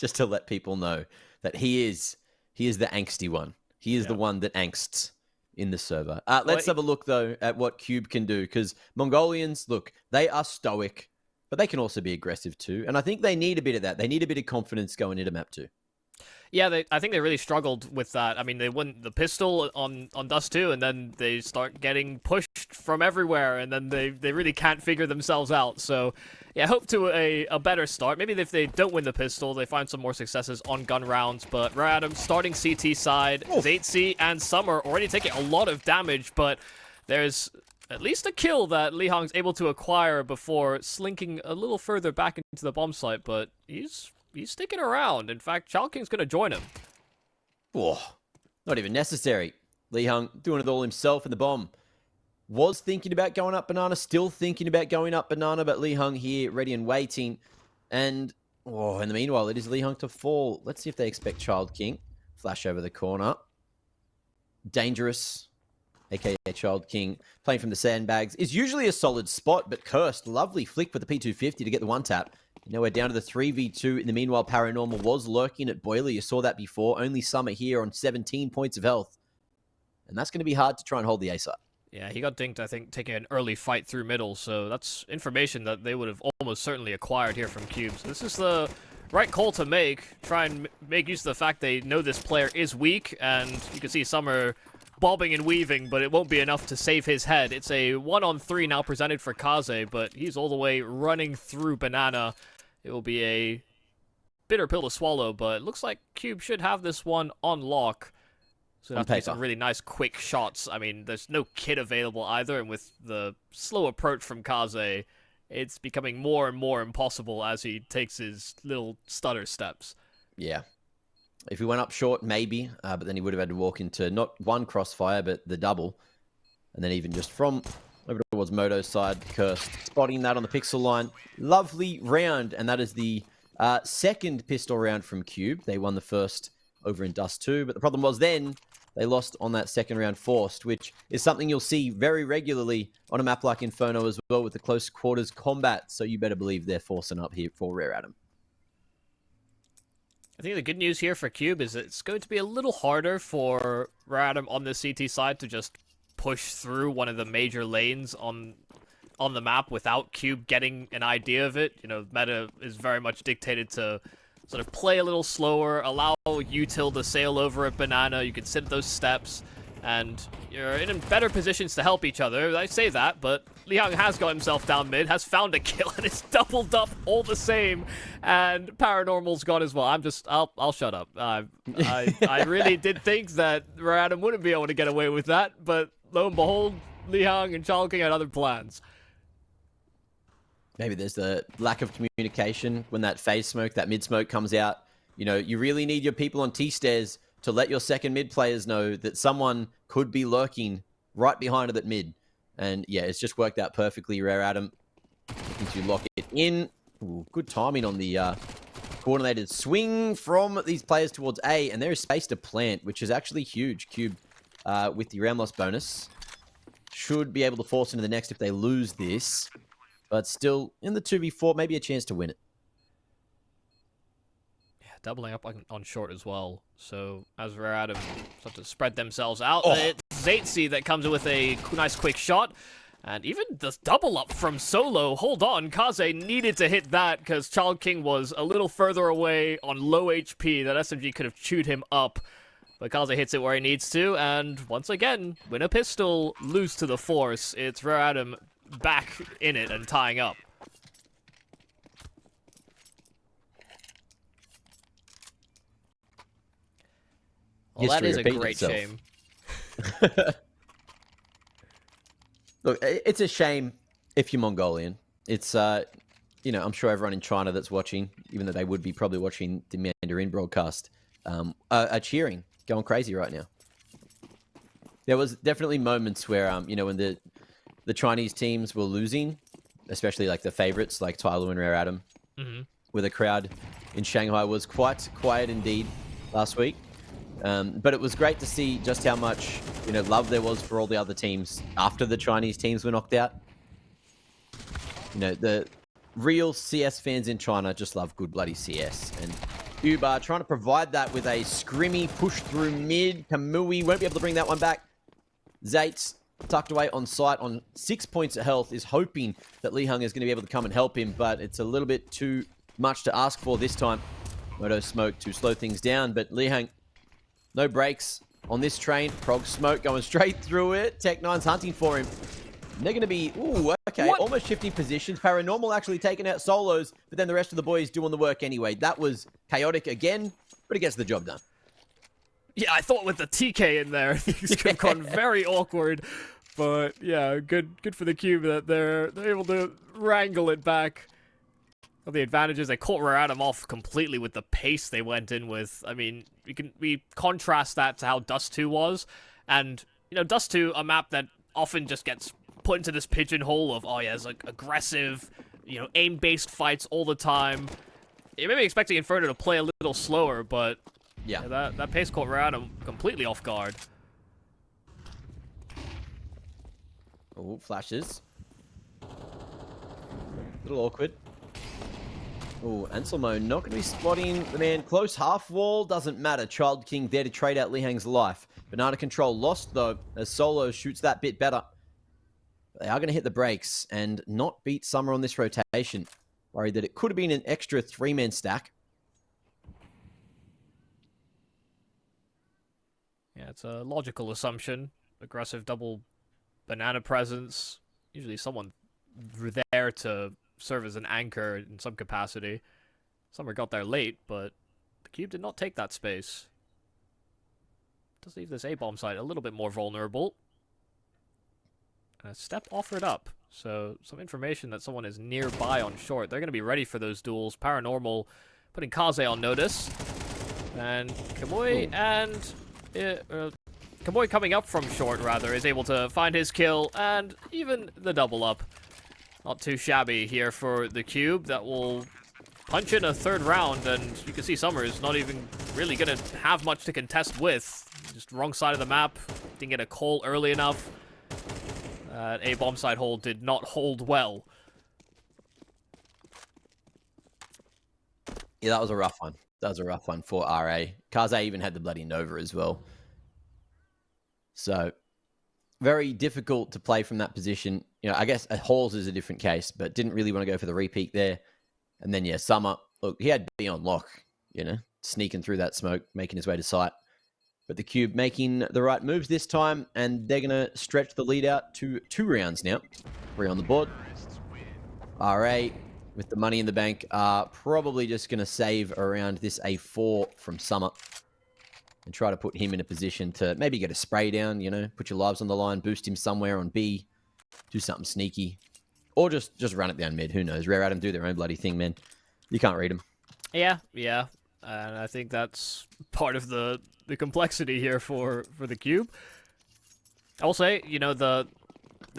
just to let people know that he is the angsty one. He is the one that angsts in the server. Let's have a look, though, at what QUBE can do, because Mongolians, look, they are stoic, but they can also be aggressive too. And I think they need a bit of that. They need a bit of confidence going into map 2. Yeah, I think they really struggled with that. I mean, they won the pistol on Dust 2, and then they start getting pushed from everywhere, and then they really can't figure themselves out. So, yeah, hope to a better start. Maybe if they don't win the pistol, they find some more successes on gun rounds. But Rare Adam starting CT side, Zatesy and Summer already taking a lot of damage, but there's at least a kill that Li Hong's able to acquire before slinking a little further back into the bomb site, but he's sticking around. In fact, Child King's going to join him. Oh, not even necessary. Li Hong doing it all himself in the bomb. Was thinking about going up banana, still thinking about going up banana, but Li Hong here ready and waiting. And, in the meanwhile, it is Li Hong to fall. Let's see if they expect Child King. Flash over the corner. Dangerous, aka Child King, playing from the sandbags. Is usually a solid spot, but Cursed, lovely flick with the P250 to get the one tap. Now we're down to the 3v2. In the meanwhile, Paranormal was lurking at Boiler. You saw that before. Only Summer here on 17 points of health. And that's going to be hard to try and hold the ace up. Yeah, he got dinked, I think, taking an early fight through middle. So that's information that they would have almost certainly acquired here from QUBE. So this is the right call to make. Try and make use of the fact they know this player is weak. And you can see Summer bobbing and weaving, but it won't be enough to save his head. It's a 1-on-3 now presented for Kaze, but he's all the way running through Banana. It will be a bitter pill to swallow, but it looks like QUBE should have this one on lock. So that's be some really nice quick shots. I mean, there's no kit available either, and with the slow approach from Kaze, it's becoming more and more impossible as he takes his little stutter steps. Yeah. If he went up short, maybe, but then he would have had to walk into not one crossfire, but the double. And then even just from over towards Moto's side, Cursed spotting that on the pixel line. Lovely round, and that is the second pistol round from QUBE. They won the first over in Dust 2, but the problem was then they lost on that second round forced, which is something you'll see very regularly on a map like Inferno as well with the close quarters combat, so you better believe they're forcing up here for Rare Adam. I think the good news here for QUBE is that it's going to be a little harder for Rare Adam on the CT side to just push through one of the major lanes on the map without QUBE getting an idea of it. You know, meta is very much dictated to sort of play a little slower, allow util to sail over at Banana. You can sit at those steps, and you're in better positions to help each other. I say that, but Li Hong has got himself down mid, has found a kill, and it's doubled up all the same. And Paranormal's gone as well. I'll shut up. I really did think that Rare Adam wouldn't be able to get away with that, but lo and behold, Li Hong and Child King had other plans. Maybe there's the lack of communication when that phase smoke, that mid smoke comes out. You know, you really need your people on T-stairs to let your second mid players know that someone could be lurking right behind it at mid. And yeah, it's just worked out perfectly. Rare Adam looking to lock it in. Ooh, good timing on the coordinated swing from these players towards A. And there is space to plant, which is actually huge. QUBE with the round loss bonus should be able to force into the next if they lose this. But still, in the 2v4, maybe a chance to win it. Yeah, doubling up on short as well. So, as Rare Adam start to spread themselves out, it's Zatesy that comes in with a nice quick shot. And even the double up from Solo. Hold on, Kaze needed to hit that because Child King was a little further away on low HP. That SMG could have chewed him up. But Kaze hits it where he needs to, and once again, win a pistol, lose to the Force. It's Rare Adam back in it and tying up. Well, that is a great shame. Look, it's a shame if you're Mongolian. It's, you know, I'm sure everyone in China that's watching, even though they would be probably watching the Mandarin broadcast, are cheering, going crazy right now. There was definitely moments where, you know, when the Chinese teams were losing, especially like the favorites like Tyloo and Rare Adam, where the crowd in Shanghai was quite quiet indeed last week. But it was great to see just how much, you know, love there was for all the other teams after the Chinese teams were knocked out. You know, the real CS fans in China just love good bloody CS. And QUBE trying to provide that with a scrimmy push through mid. Kamui won't be able to bring that one back. Zaitz tucked away on site on 6 points of health, is hoping that Li Hung is going to be able to come and help him, but it's a little bit too much to ask for this time. Moto Smoke to slow things down, but Li Hung, no brakes on this train. Prog Smoke going straight through it. Tech9's hunting for him. And they're going to be, ooh, okay, almost shifting positions. Paranormal actually taking out solos, but then the rest of the boys doing the work anyway. That was chaotic again, but it gets the job done. Yeah, I thought with the TK in there, things could have gone very awkward. But yeah, good for the QUBE that they're able to wrangle it back. Well, the advantages, they caught Raratum off completely with the pace they went in with. I mean, we contrast that to how Dust 2 was. And, you know, Dust 2, a map that often just gets put into this pigeonhole of, oh yeah, it's like aggressive, you know, aim-based fights all the time. You may be expecting Inferno to play a little slower, but yeah, that pace caught Raratum completely off guard. Oh, flashes. A little awkward. Oh, Anselmo not going to be spotting the man close. Half wall, doesn't matter. Child King there to trade out Li Hang's life. Banana control lost, though, as Solo shoots that bit better. They are going to hit the brakes and not beat Summer on this rotation. Worried that it could have been an extra 3-man stack. Yeah, it's a logical assumption. Aggressive double banana presence. Usually someone there to serve as an anchor in some capacity. Summer got there late, but the QUBE did not take that space. Does leave this A-bomb side a little bit more vulnerable. And a step offered up. So some information that someone is nearby on short. They're going to be ready for those duels. Paranormal putting Kaze on notice. And Kamui Kamui coming up from short, rather, is able to find his kill and even the double up. Not too shabby here for the QUBE. That will punch in a third round, and you can see Summer is not even really going to have much to contest with. Just wrong side of the map. Didn't get a call early enough. A bomb side hold did not hold well. Yeah, that was a rough one. That was a rough one for RA. Kaze even had the bloody Nova as well. So, very difficult to play from that position. You know, I guess Halls is a different case, but didn't really want to go for the repeat there. And then, yeah, Summer, look, he had B on lock, you know, sneaking through that smoke, making his way to site. But the QUBE making the right moves this time, and they're going to stretch the lead out to 2 rounds now. 3 on the board. RA, with the money in the bank, are probably just going to save around this A4 from Summer and try to put him in a position to maybe get a spray down, you know, put your lives on the line, boost him somewhere on B, do something sneaky, or just run it down mid. Who knows? Raratum do their own bloody thing, man. You can't read them. Yeah. And I think that's part of the complexity here for the QUBE. I will say, you know, the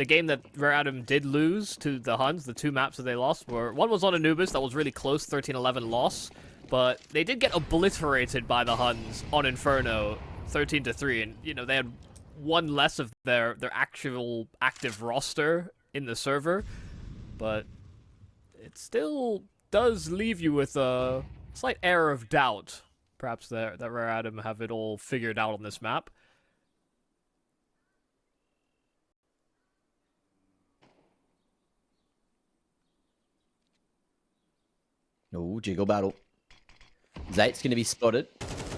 game that Raratum did lose to the Huns, the 2 maps that they lost, were one was on Anubis, that was really close, 13-11 loss, but they did get obliterated by the Huns on Inferno, 13-3, and, you know, they had one less of their actual active roster in the server, but it still does leave you with a slight air of doubt, perhaps, that Raratum have it all figured out on this map. Oh, jiggle battle. Zait's going to be spotted.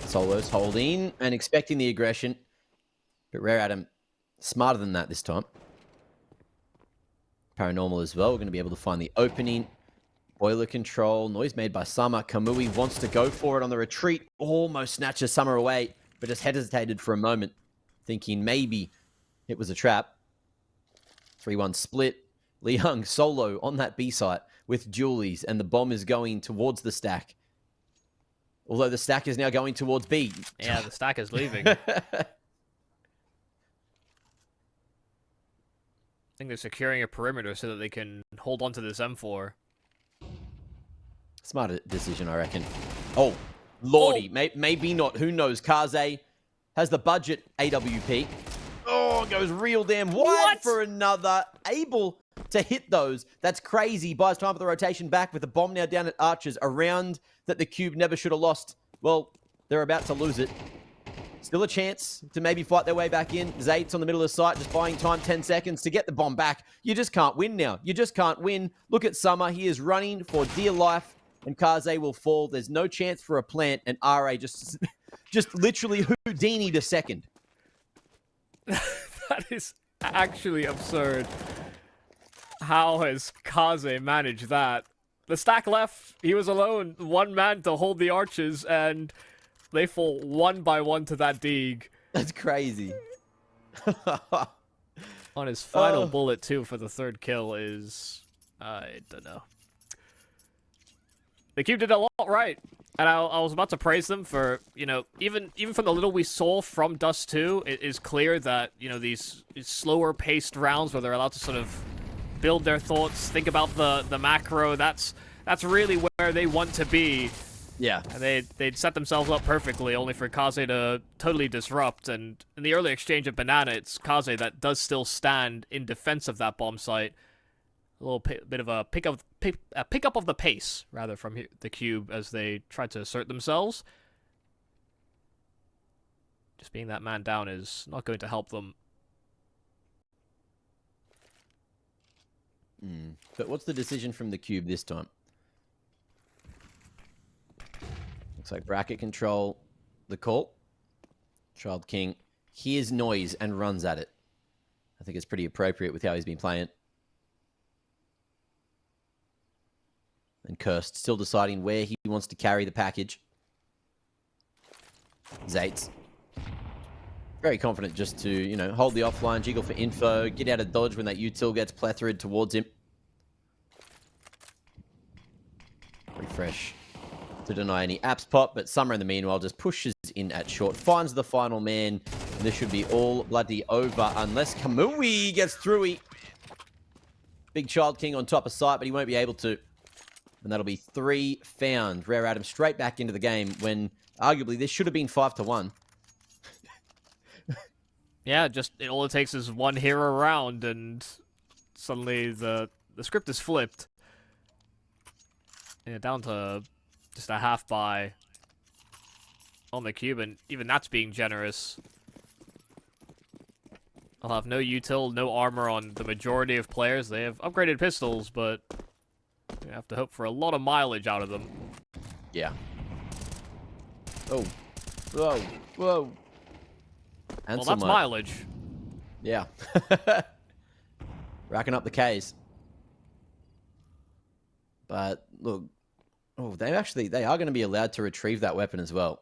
Solo's holding and expecting the aggression. But Raratum, smarter than that this time. Paranormal as well. We're going to be able to find the opening. Boiler control. Noise made by Summer. Kamui wants to go for it on the retreat. Almost snatches Summer away, but just hesitated for a moment, thinking maybe it was a trap. 3-1 split. Li Hung solo on that B site with Julies, and the bomb is going towards the stack. Although the stack is now going towards B. Yeah, the stack is leaving. I think they're securing a perimeter so that they can hold on to this M4. Smart decision, I reckon. Oh, lordy. Oh. Maybe not. Who knows? Kaze has the budget AWP. Oh, goes real damn wide for another. Able to hit those. That's crazy. Buys time for the rotation back with the bomb now down at Archers. A round that the QUBE never should have lost. Well, they're about to lose it. Still a chance to maybe fight their way back in. Zait's on the middle of the site, just buying time, 10 seconds to get the bomb back. You just can't win now. You just can't win. Look at Summer. He is running for dear life, and Kaze will fall. There's no chance for a plant, and RA just literally Houdini to second. That is actually absurd. How has Kaze managed that? The stack left, he was alone, one man to hold the arches, and they fall one by one to that Deeg. That's crazy. On his final bullet, too, for the third kill is... I don't know. The QUBE did a lot right. And I was about to praise them for, you know, even from the little we saw from Dust 2, it is clear that, you know, these slower paced rounds where they're allowed to sort of build their thoughts, think about the macro, that's really where they want to be. Yeah. And they'd set themselves up perfectly, only for Kaze to totally disrupt. And in the early exchange of Banana, it's Kaze that does still stand in defense of that bomb site. A little bit of a pick up of the pace, rather, from the QUBE as they try to assert themselves. Just being that man down is not going to help them. But what's the decision from the QUBE this time? Looks like bracket control, the call. Child King hears noise and runs at it. I think it's pretty appropriate with how he's been playing. And Cursed still deciding where he wants to carry the package. Zait's very confident just to, you know, hold the offline, jiggle for info, get out of dodge when that util gets plethored towards him. Refresh to deny any apps pop, but Summer in the meanwhile just pushes in at short, finds the final man, and this should be all bloody over unless Kamui gets through. Big Child King on top of site, but he won't be able to. And that'll be 3 found. Rare Adam straight back into the game when arguably this should have been 5-1. Yeah, just all it takes is one hero round, and suddenly the script is flipped. Yeah, down to just a half buy on the QUBE, and even that's being generous. I'll have no util, no armor on the majority of players. They have upgraded pistols, but you have to hope for a lot of mileage out of them. Yeah. Oh. Whoa. Whoa. And well, that's mileage. Yeah. Racking up the Ks. But look, they are going to be allowed to retrieve that weapon as well.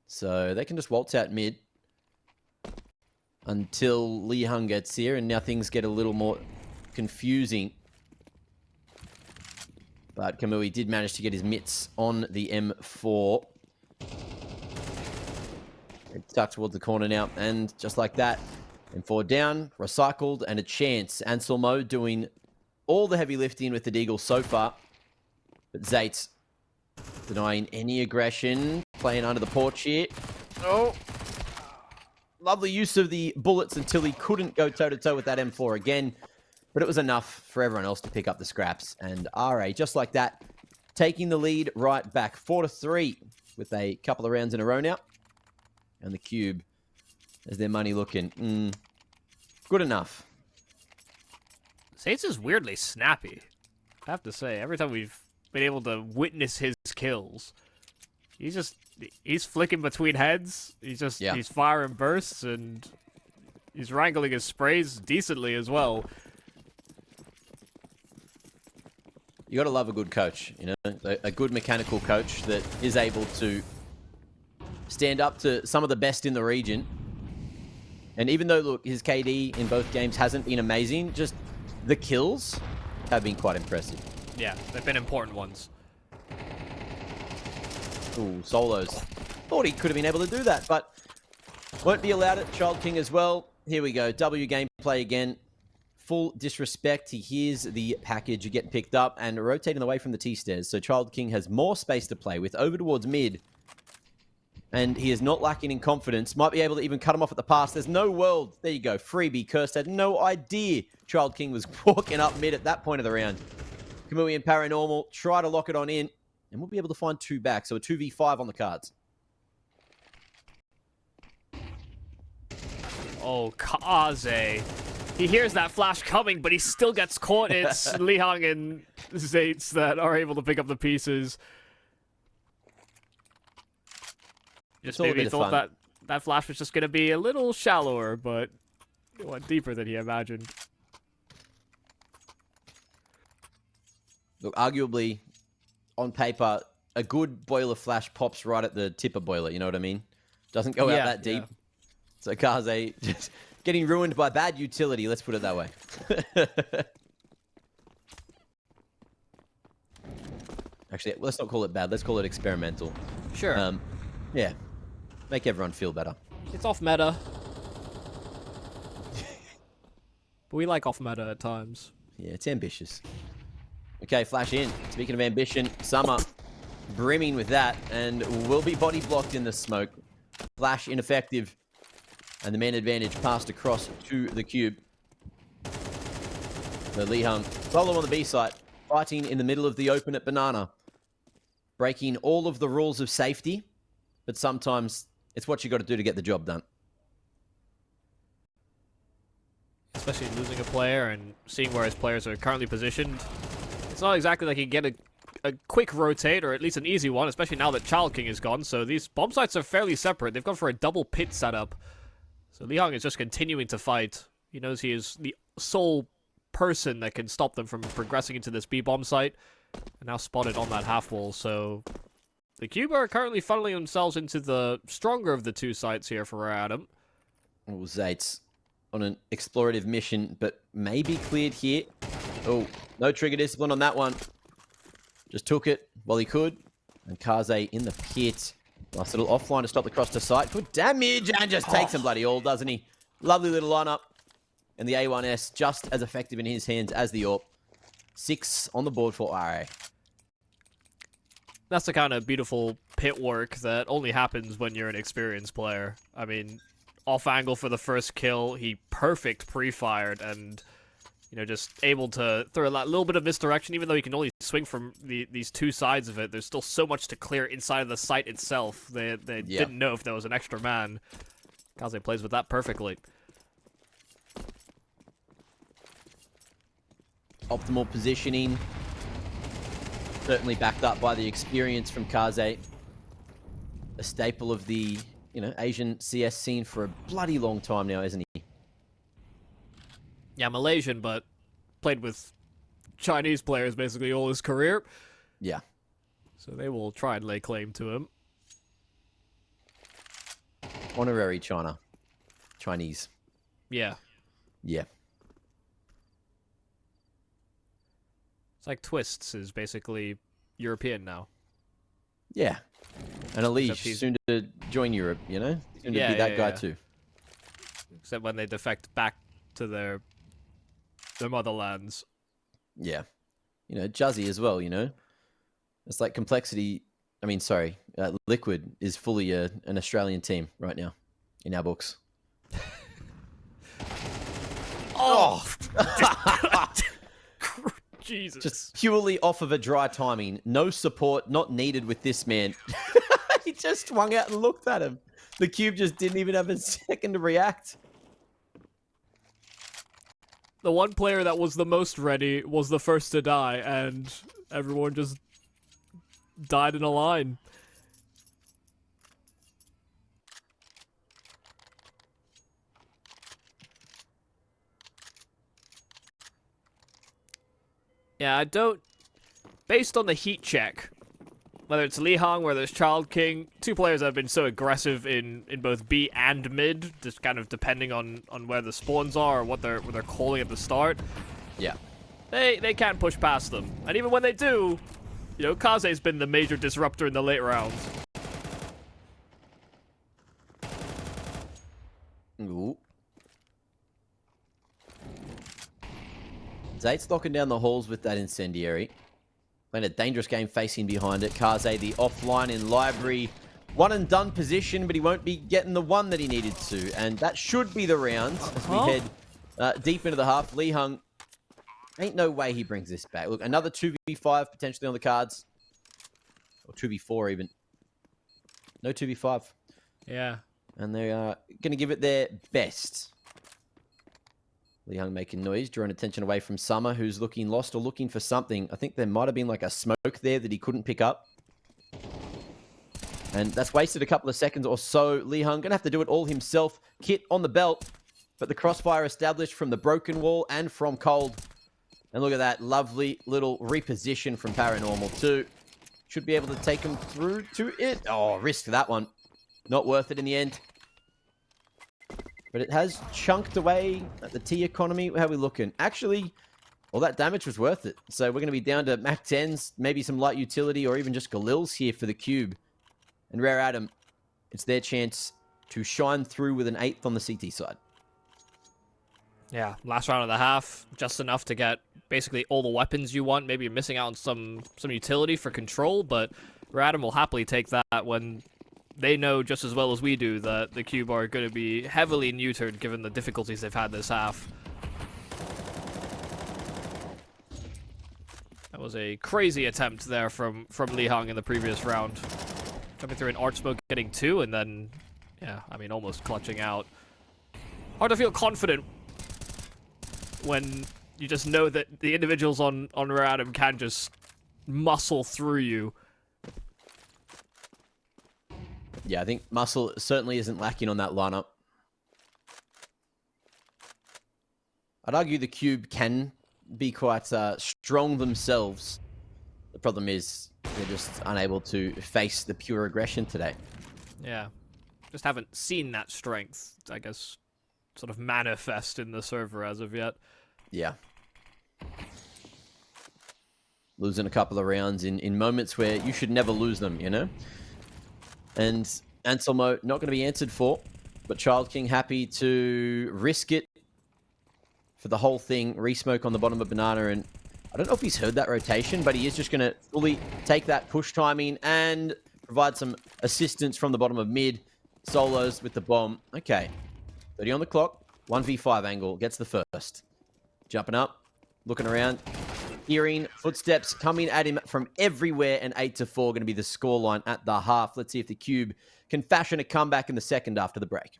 So they can just waltz out mid until Li Hung gets here, and now things get a little more confusing. But Kamui did manage to get his mitts on the M4. It's stuck towards the corner now, and just like that, M4 down, recycled, and a chance. Anselmo doing all the heavy lifting with the Deagle so far. But Zait's denying any aggression, playing under the porch here. Oh! Lovely use of the bullets until he couldn't go toe-to-toe with that M4 again. But it was enough for everyone else to pick up the scraps. And RA, just like that, taking the lead right back. 4-3 with a couple of rounds in a row now. And the QUBE, as their money looking, good enough. Zait's is weirdly snappy, I have to say. Every time we've been able to witness his kills, he's flicking between heads. He's firing bursts, and he's wrangling his sprays decently as well. You got to love a good coach, you know, a good mechanical coach that is able to stand up to some of the best in the region. And even though, look, his KD in both games hasn't been amazing, just the kills have been quite impressive. Yeah, they've been important ones. Ooh, solos. Thought he could have been able to do that, but won't be allowed it. Child King as well. Here we go. W gameplay again. Full disrespect. He hears the package getting picked up and rotating away from the T-stairs. So Child King has more space to play with. Over towards mid. And he is not lacking in confidence. Might be able to even cut him off at the pass. There's no world. There you go. Freebie. Cursed had no idea Child King was walking up mid at that point of the round. Kamui and Paranormal try to lock it on in. And we'll be able to find 2 back. So a 2v5 on the cards. Oh, Kaze. He hears that flash coming, but he still gets caught. It's Lihang and Zates that are able to pick up the pieces. Just maybe thought that flash was just going to be a little shallower, but it went deeper than he imagined. Look, arguably, on paper, a good boiler flash pops right at the tip of boiler, you know what I mean? Doesn't go out that deep. Yeah. So Kaze just getting ruined by bad utility, let's put it that way. Actually, let's not call it bad, let's call it experimental. Sure. Yeah. Make everyone feel better. It's off meta. But we like off meta at times. Yeah, it's ambitious. Okay, flash in. Speaking of ambition, Summer brimming with that and will be body blocked in the smoke. Flash ineffective. And the man advantage passed across to the QUBE. So Lihang solo on the B site, fighting in the middle of the open at Banana. Breaking all of the rules of safety, but sometimes it's what you got to do to get the job done. Especially losing a player and seeing where his players are currently positioned. It's not exactly like you get a quick rotate, or at least an easy one, especially now that Child King is gone. So these bomb sites are fairly separate. They've gone for a double pit setup. So Lihang is just continuing to fight. He knows he is the sole person that can stop them from progressing into this B-bomb site. And now spotted on that half wall, so the QUBE are currently funneling themselves into the stronger of the 2 sites here for Adam. Oh, Zates on an explorative mission, but maybe cleared here. Oh, no trigger discipline on that one. Just took it while he could. And Kaze in the pit. Nice little offline to stop the cross to sight. Good damage, and just takes him bloody all, doesn't he? Lovely little lineup. And the A1S just as effective in his hands as the AWP. 6 on the board for RA. That's the kind of beautiful pit work that only happens when you're an experienced player. I mean, off angle for the first kill, he perfect pre-fired and, you know, just able to throw that little bit of misdirection. Even though he can only swing from these 2 sides of it, there's still so much to clear inside of the site itself. They didn't know if there was an extra man. Kaze plays with that perfectly. Optimal positioning. Certainly backed up by the experience from Kaze. A staple of the, you know, Asian CS scene for a bloody long time now, isn't he? Yeah, Malaysian, but played with Chinese players basically all his career. Yeah. So they will try and lay claim to him. Honorary Chinese. Yeah. Yeah. It's like Twists is basically European now. Yeah. And Alish, soon to join Europe, you know? Soon to be that guy too. Except when they defect back to their motherlands. Yeah. You know, Juzzy as well, you know? It's like Complexity, I mean, sorry, Liquid is fully an Australian team right now in our books. Oh! Jesus. Just purely off of a dry timing. No support, not needed with this man. He just swung out and looked at him. The QUBE just didn't even have a second to react. The one player that was the most ready was the first to die, and everyone just died in a line. Yeah, I don't... Based on the heat check, whether it's Lihang, whether it's Child King, 2 players that have been so aggressive in both B and mid, just kind of depending on where the spawns are or what they're calling at the start. Yeah. They can't push past them. And even when they do, you know, Kaze's been the major disruptor in the late rounds. Ooh. Zate's locking down the halls with that incendiary. Playing a dangerous game facing behind it. Kaze, the offline in library. one and done position, but he won't be getting the one that he needed to. And that should be the round as we head deep into the half. Lee Hung, ain't no way he brings this back. Look, another 2v5 potentially on the cards. Or 2v4 even. No 2v5. Yeah. And they are going to give it their best. Lee Hung making noise, drawing attention away from Summer, who's looking lost or looking for something. I think there might have been like a smoke there that he couldn't pick up. And that's wasted a couple of seconds or so. Lee Hung going to have to do it all himself. Kit on the belt, but the crossfire established from the broken wall and from Cold. And look at that lovely little reposition from Paranormal too. Should be able to take him through to it. Oh, risk that one. Not worth it in the end. But it has chunked away at the T economy. How are we looking? Actually, all that damage was worth it. So we're going to be down to Mac 10s, maybe some light utility, or even just Galils here for the Cube. And Rare Adam, it's their chance to shine through with an 8th on the CT side. Yeah, last round of the half, just enough to get basically all the weapons you want. Maybe you're missing out on some utility for control, but Rare Adam will happily take that when they know just as well as we do that the Cube are going to be heavily neutered given the difficulties they've had this half. That was a crazy attempt there from Lee Hung in the previous round. Coming through an Arch Smoke, getting 2, and then, yeah, I mean, almost clutching out. Hard to feel confident when you just know that the individuals on Rare Adam can just muscle through you. Yeah, I think muscle certainly isn't lacking on that lineup. I'd argue the Cube can be quite strong themselves. The problem is they're just unable to face the pure aggression today. Yeah. Just haven't seen that strength, I guess, sort of manifest in the server as of yet. Yeah. Losing a couple of rounds in moments where you should never lose them, you know? And Anselmo not going to be answered for, but Child King happy to risk it for the whole thing. Resmoke on the bottom of Banana, and I don't know if he's heard that rotation, but he is just going to fully take that push timing and provide some assistance from the bottom of mid. Solos with the bomb. Okay. 30 on the clock. 1v5 angle. Gets the first. Jumping up. Looking around. Hearing footsteps coming at him from everywhere, and 8-4 going to be the scoreline at the half. Let's see if the Cube can fashion a comeback in the second after the break.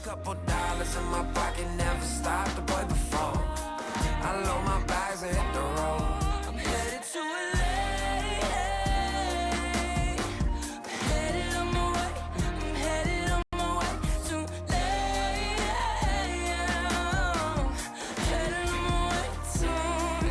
Couple dollars in my pocket, never stopped the boy before. I load my bags and hit the road. I'm headed to LA. Headed on my way. I'm headed on my way to LA. Headed on my way soon.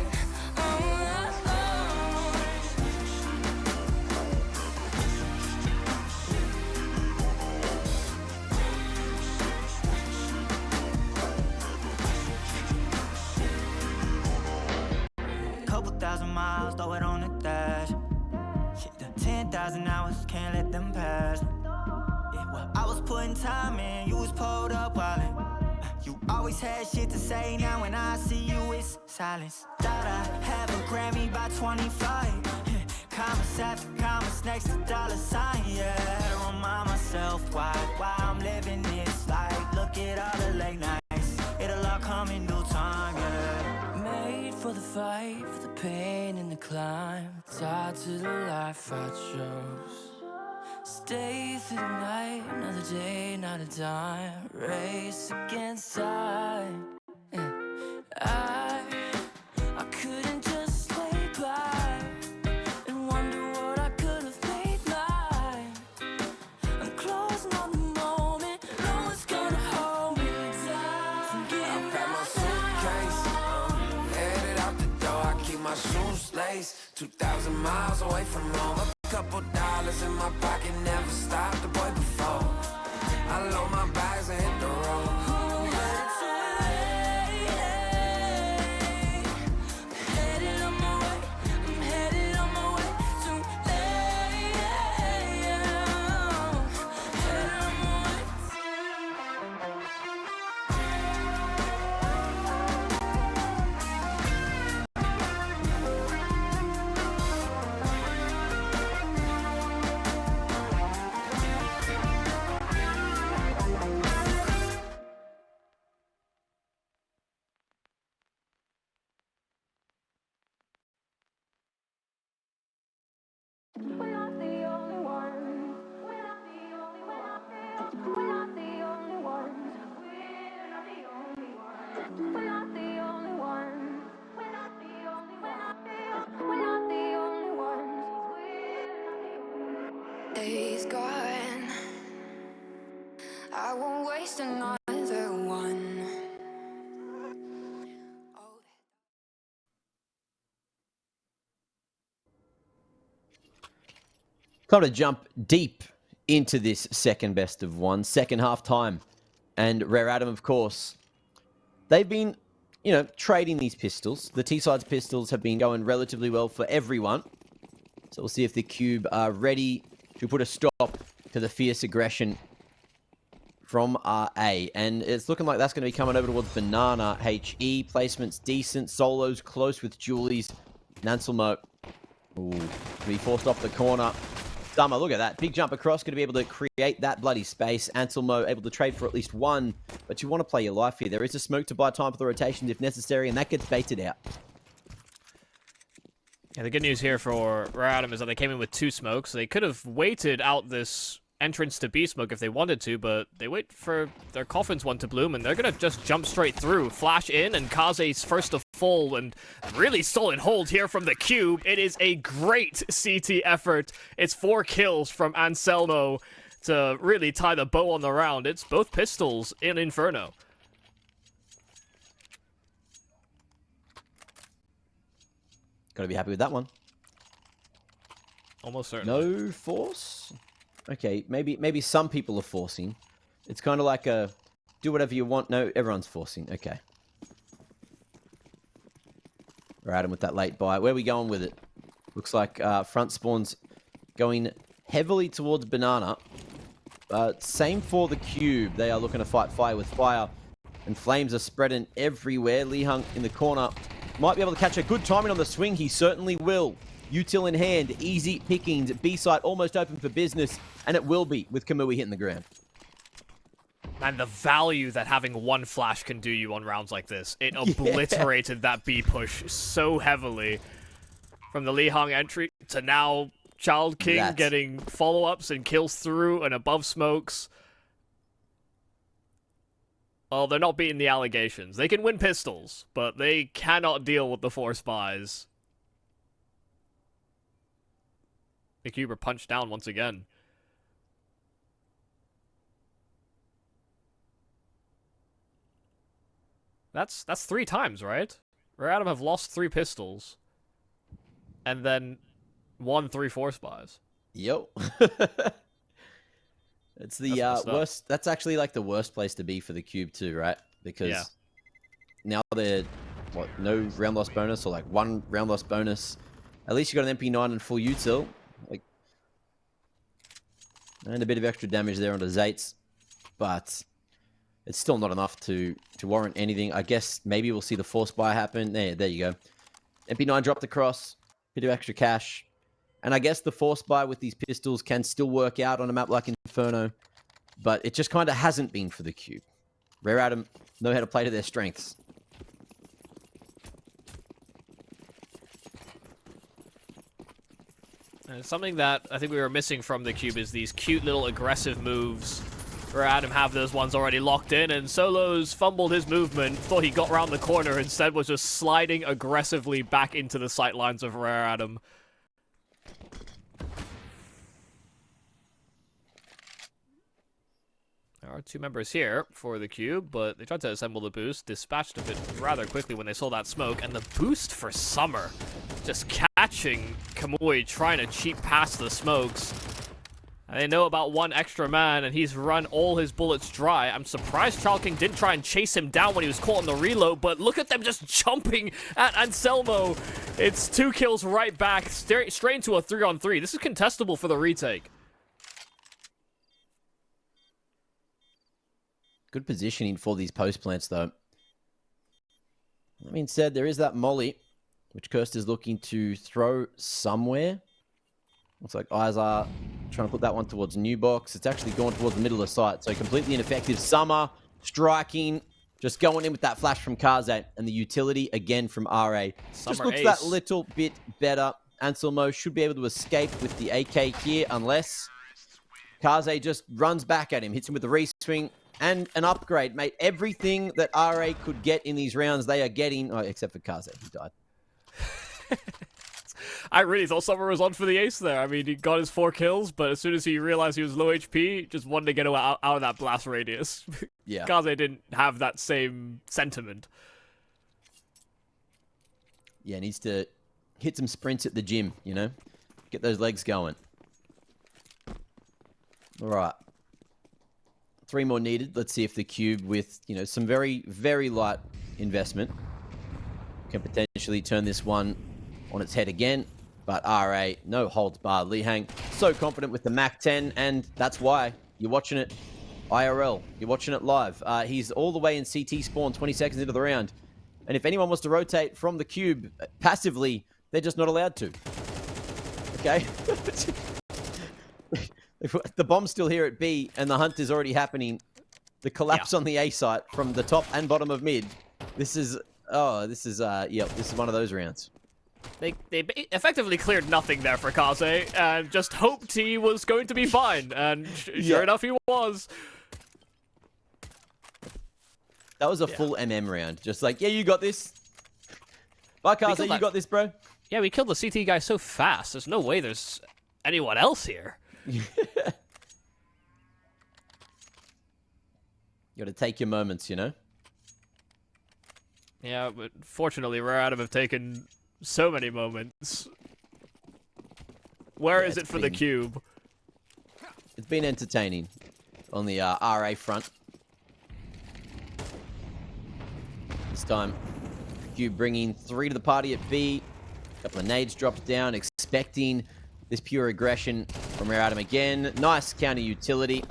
Couple thousand miles, throw it on the dash. Shit, the 10,000 hours, can't let them pass. Yeah, well, I was putting time in, you was pulled up wildin'. You always had shit to say, now when I see you, it's silence. Thought I'd have a Grammy by 25. Commas after commas next to dollar sign, yeah. To remind myself why I'm living this life. Look at all the late nights, it'll all come in due time, yeah. Made for the fight, for the pain and the climb. Tied to the life I chose. Stay through the night, another day, not a dime. Race against time. I couldn't just lay by and wonder what I could have made mine. I'm closing on the moment, no one's gonna hold me down. From getting Got my suitcase, headed out the door. I keep my shoes laced. 2,000 miles away from home. A couple dollars in my pocket, never stopped the boy before. I load my bags and hit the road. Time to jump deep into this second best of one, second half time. And Rare Adam, of course, they've been, trading these pistols. The T-Sides pistols have been going relatively well for everyone. So we'll see if the Cube are ready to put a stop to the fierce aggression from RA. And it's looking like that's going to be coming over towards Banana. HE placement's decent. Solo's close with Julie's. Nanselmo, to be forced off the corner. Summer, look at that. Big jump across, going to be able to create that bloody space. Anselmo able to trade for at least one, but you want to play your life here. There is a smoke to buy time for the rotations if necessary, and that gets baited out. Yeah, the good news here for Rare Adam is that they came in with 2 smokes. They could have waited out this entrance to B smoke if they wanted to, but they wait for their Coffin's one to bloom, and they're going to just jump straight through. Flash in, and Kaze's first to full, and really solid hold here from the Cube. It is a great CT effort. It's 4 kills from Anselmo to really tie the bow on the round. It's both pistols in Inferno. Gotta be happy with that one. Almost certainly. No force? Okay, maybe some people are forcing. It's kind of like a do whatever you want. No, everyone's forcing. Okay. Rare Adam with that late buy. Where are we going with it? Looks like front spawn's going heavily towards Banana. Same for the Cube. They are looking to fight fire with fire. And flames are spreading everywhere. Lee Hung in the corner. Might be able to catch a good timing on the swing. He certainly will. Util in hand. Easy pickings. B-site almost open for business. And it will be with Kamui hitting the ground. And the value that having 1 flash can do you on rounds like this. It obliterated that B push so heavily. From the Lee Hung entry to now Child King getting follow-ups and kills through and above smokes. Well, they're not beating the allegations. They can win pistols, but they cannot deal with the 4 spies. The Cube are punched down once again. That's 3 times, right? Rare Adam have lost 3 pistols. And then won 3 4 spies. Yo. It's the worst. That's actually like the worst place to be for the Cube too, right? Because now they're, no round loss bonus or like 1 round loss bonus. At least you got an MP9 and full util. And a bit of extra damage there onto Zates. But it's still not enough to warrant anything. I guess maybe we'll see the force buy happen. There you go. MP9 dropped across. Bit of extra cash. And I guess the force buy with these pistols can still work out on a map like Inferno. But it just kind of hasn't been for the Cube. Rare Adam know how to play to their strengths. And something that I think we were missing from the Cube is these cute little aggressive moves. Rare Adam have those ones already locked in, and Solo's fumbled his movement, thought he got around the corner, instead was just sliding aggressively back into the sight lines of Rare Adam. There are 2 members here for the Cube, but they tried to assemble the boost, dispatched of it rather quickly when they saw that smoke, and the boost for Summer, just catching Kamui, trying to cheat past the smokes. And they know about 1 extra man, and he's run all his bullets dry. I'm surprised Child King didn't try and chase him down when he was caught on the reload, but look at them just jumping at Anselmo. It's 2 kills right back, straight into a 3-on-3. This is contestable for the retake. Good positioning for these post plants, though. That being said, there is that molly, which Kirst is looking to throw somewhere. Looks like eyes are trying to put that one towards new box. It's actually gone towards the middle of the site, so completely ineffective. Summer striking, just going in with that flash from Kaze, and the utility again from RA. Just looks that little bit better. Anselmo should be able to escape with the AK here, unless Kaze just runs back at him, hits him with the re-swing. And an upgrade, mate. Everything that RA could get in these rounds, they are getting. Oh, except for Kaze, he died. I really thought Summer was on for the ace there. I mean, he got his 4 kills, but as soon as he realized he was low HP, just wanted to get out of that blast radius. Yeah. Kaze didn't have that same sentiment. Yeah, needs to hit some sprints at the gym, Get those legs going. All right. 3 more needed. Let's see if the Cube, with, you know, some very, very light investment, can potentially turn this one on its head again. But RA, no holds barred. Lihang, so confident with the Mac 10, and that's why you're watching it IRL. You're watching it live. He's all the way in CT spawn, 20 seconds into the round. And if anyone wants to rotate from the Cube passively, they're just not allowed to. Okay? The bomb's still here at B, and the hunt is already happening. The collapse on the A site from the top and bottom of mid. This is this is one of those rounds. They effectively cleared nothing there for Kaze, and just hoped he was going to be fine, and sure enough he was. That was a full MM round. Just like, yeah, you got this. Bye, Kaze, you got this, bro. Yeah, we killed the CT guy so fast. There's no way there's anyone else here. You gotta take your moments, you know? Yeah, but fortunately, Rare Adam have taken so many moments. Where is it for the Cube? It's been entertaining on the RA front. This time, Cube bringing 3 to the party at B. A couple of nades dropped down, expecting this pure aggression from Rare Adam again. Nice counter utility.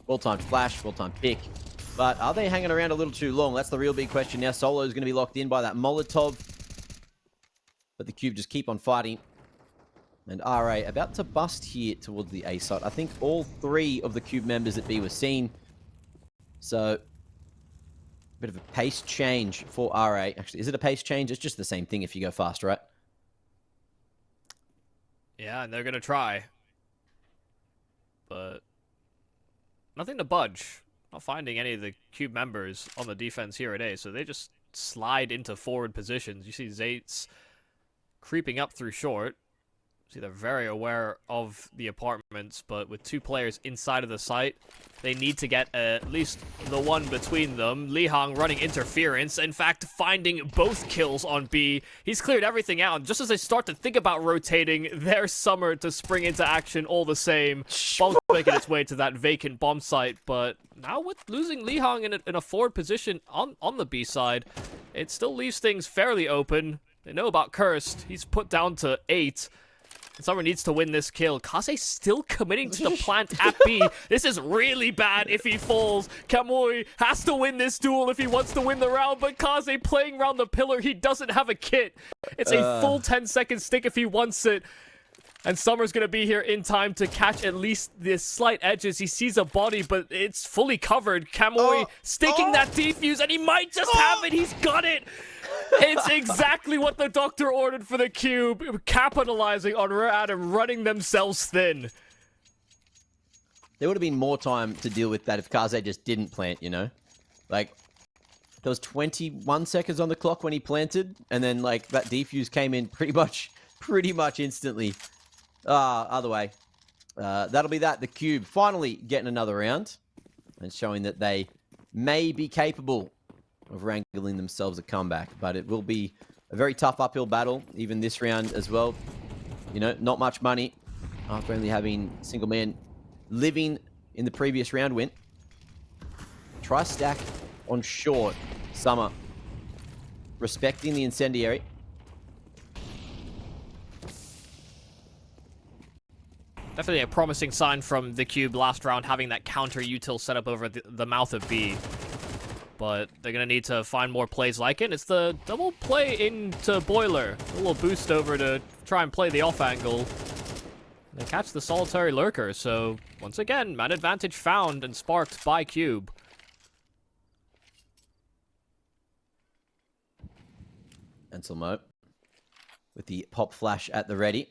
Well-timed flash, well-timed pick. But are they hanging around a little too long? That's the real big question now. Solo is going to be locked in by that Molotov. But the Cube just keep on fighting. And RA about to bust here towards the A site. I think all 3 of the Cube members at B were seen. So, bit of a pace change for RA. Actually, is it a pace change? It's just the same thing if you go fast, right? Yeah, and they're going to try. But nothing to budge. Not finding any of the Cube members on the defense here at A, so they just slide into forward positions. You see Zates creeping up through short. See, they're very aware of the apartments, but with 2 players inside of the site, they need to get at least the one between them. Lihang running interference, in fact, finding both kills on B. He's cleared everything out, and just as they start to think about rotating, there's Summer to spring into action all the same. Bomb's making its way to that vacant bomb site, but now with losing Lihang in a forward position on the B side, it still leaves things fairly open. They know about Cursed. He's put down to 8. Summer needs to win this kill. Kaze still committing to the plant at B. This is really bad if he falls. Kamui has to win this duel if he wants to win the round, but Kaze playing around the pillar. He doesn't have a kit. It's a full 10-second stick if he wants it. And Summer's going to be here in time to catch at least the slight edges. He sees a body, but it's fully covered. Kamui sticking that defuse, and he might just have it. He's got it. It's exactly what the doctor ordered for the Cube, capitalizing on Rare Adam running themselves thin. There would have been more time to deal with that if Kaze just didn't plant, you know? Like, there was 21 seconds on the clock when he planted, and then, like, that defuse came in pretty much instantly. Other way. That'll be that. The Cube finally getting another round and showing that they may be capable of wrangling themselves a comeback, but it will be a very tough uphill battle, even this round as well. You know, not much money after only having single man living in the previous round win. Try stack on short. Summer respecting the incendiary. Definitely a promising sign from the Cube last round, having that counter util set up over the mouth of B. But they're going to need to find more plays like it. It's the double play into Boiler. A little boost over to try and play the off angle. They catch the solitary lurker, so once again, man advantage found and sparked by Cube. Anselmo with the pop flash at the ready.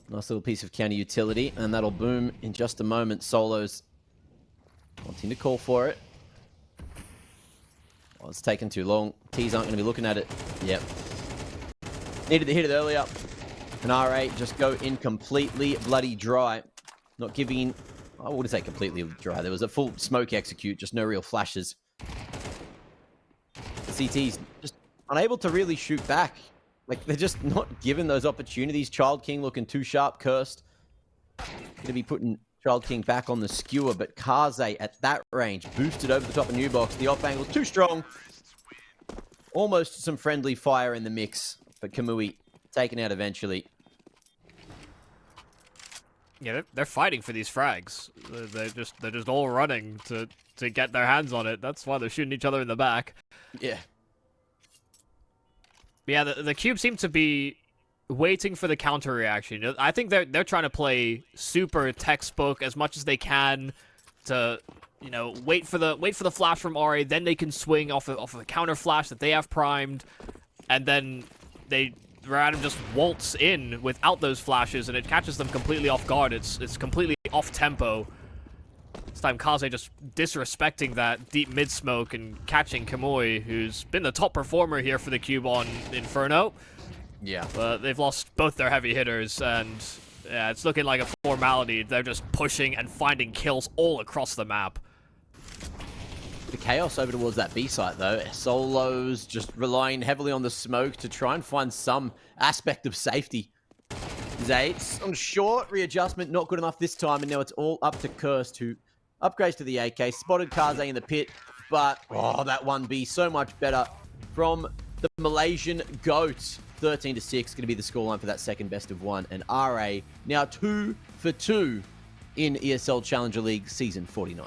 Nice little piece of counter utility, and that'll boom in just a moment. Solo's wanting to call for it. Oh, it's taken too long. T's aren't going to be looking at it. Yep. Needed to hit it earlier. And RA just go in completely bloody dry. Not giving... I wouldn't say completely dry. There was a full smoke execute, just no real flashes. The CT's just unable to really shoot back. Like, they're just not given those opportunities. Child King looking too sharp, Cursed. Going to be putting Child King back on the skewer, but Kaze at that range, boosted over the top of New Box. The off angle too strong. Almost some friendly fire in the mix, but Kamui taken out eventually. Yeah, they're fighting for these frags. They're just all running to get their hands on it. That's why they're shooting each other in the back. Yeah. Yeah, the QUBE seem to be waiting for the counter reaction. I think they're trying to play super textbook as much as they can to, you know, wait for the flash from RA, then they can swing off of a counter flash that they have primed, and then Random just waltz in without those flashes, and it catches them completely off guard. It's completely off tempo. This time Kaze just disrespecting that deep mid smoke and catching Kamui, who's been the top performer here for the QUBE on Inferno. Yeah. But they've lost both their heavy hitters, and yeah, it's looking like a formality. They're just pushing and finding kills all across the map. The chaos over towards that B site, though. Solos just relying heavily on the smoke to try and find some aspect of safety. Zates on short readjustment, not good enough this time, and now it's all up to Cursed, who upgrades to the AK. Spotted Kaze in the pit, but oh, that 1B so much better from the Malaysian GOAT. 13-6, going to be the scoreline for that second best of one, and RA now 2 for 2 in ESL Challenger League Season 49.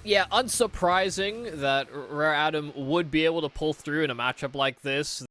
Yeah, unsurprising that Rare Adam would be able to pull through in a matchup like this.